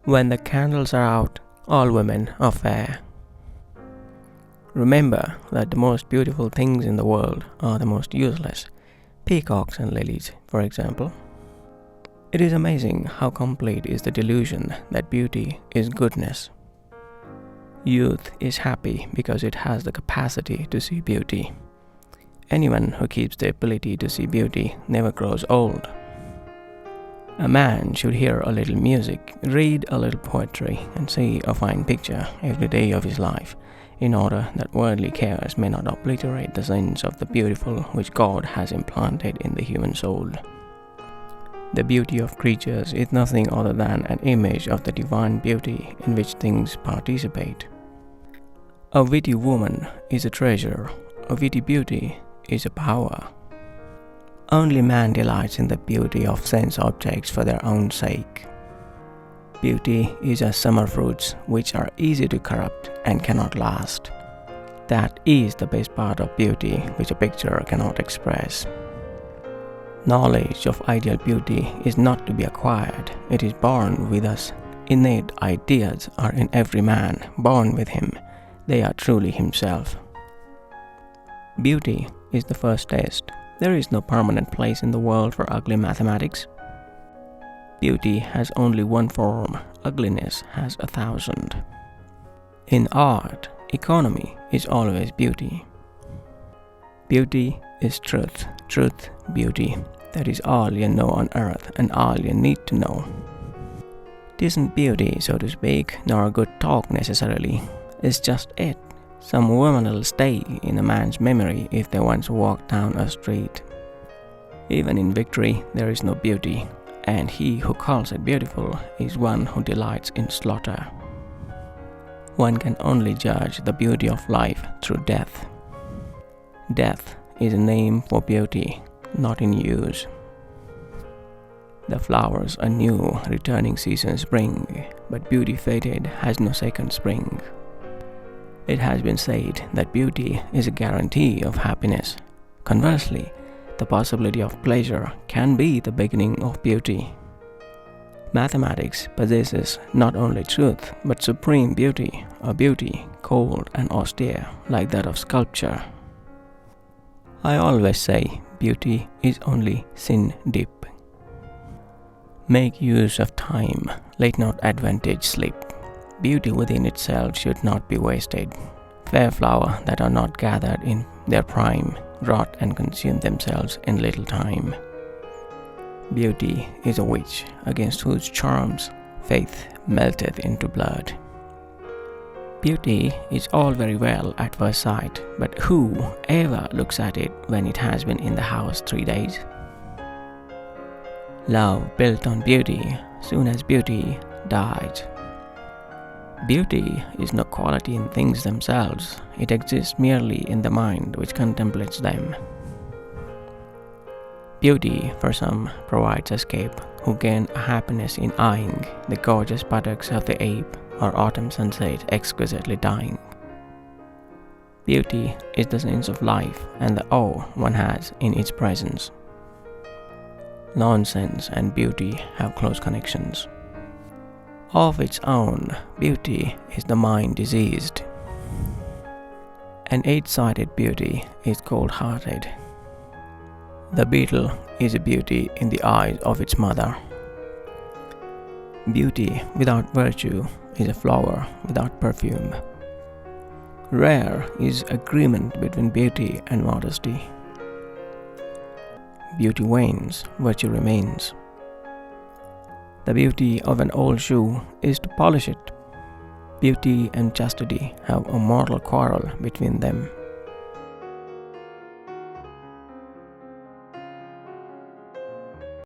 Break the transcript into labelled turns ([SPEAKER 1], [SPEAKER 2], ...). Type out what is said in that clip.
[SPEAKER 1] When the candles are out, all women are fair. Remember that the most beautiful things in the world are the most useless, peacocks and lilies, for example. It is amazing how complete is the delusion that beauty is goodness. Youth is happy because it has the capacity to see beauty. Anyone who keeps the ability to see beauty never grows old. A man should hear a little music, read a little poetry, and see a fine picture every day of his life, in order that worldly cares may not obliterate the sense of the beautiful which God has implanted in the human soul. The beauty of creatures is nothing other than an image of the divine beauty in which things participate. A witty woman is a treasure, a witty beauty is a power. Only man delights in the beauty of sense objects for their own sake. Beauty is as summer fruits which are easy to corrupt and cannot last. That is the best part of beauty which a picture cannot express. Knowledge of ideal beauty is not to be acquired, it is born with us. Innate ideas are in every man, born with him. They are truly himself. Beauty is the first test. There is no permanent place in the world for ugly mathematics. Beauty has only one form, ugliness has 1,000. In art, economy is always beauty. Beauty is truth, truth, beauty. That is all you know on earth and all you need to know. It isn't beauty, so to speak, nor good talk necessarily. It's just it. Some woman will stay in a man's memory if they once walk down a street. Even in victory there is no beauty, and he who calls it beautiful is one who delights in slaughter. One can only judge the beauty of life through death. Death is a name for beauty, not in use. The flowers are new, returning seasons bring, but beauty faded has no second spring. It has been said that beauty is a guarantee of happiness. Conversely, the possibility of pleasure can be the beginning of beauty. Mathematics possesses not only truth but supreme beauty, a beauty cold and austere like that of sculpture. I always say beauty is only sin deep. Make use of time, let not advantage slip. Beauty within itself should not be wasted. Fair flowers that are not gathered in their prime rot and consume themselves in little time. Beauty is a witch against whose charms faith melteth into blood. Beauty is all very well at first sight, but who ever looks at it when it has been in the house 3 days? Love built on beauty soon as beauty died. Beauty is no quality in things themselves, it exists merely in the mind which contemplates them. Beauty for some provides escape, who gain a happiness in eyeing the gorgeous buttocks of the ape or autumn sunset exquisitely dying. Beauty is the sense of life and the awe one has in its presence. Nonsense and beauty have close connections. Of its own, beauty is the mind diseased. An 8-sided beauty is cold-hearted. The beetle is a beauty in the eyes of its mother. Beauty without virtue is a flower without perfume. Rare is agreement between beauty and modesty. Beauty wanes, virtue remains. The beauty of an old shoe is to polish it. Beauty and chastity have a mortal quarrel between them.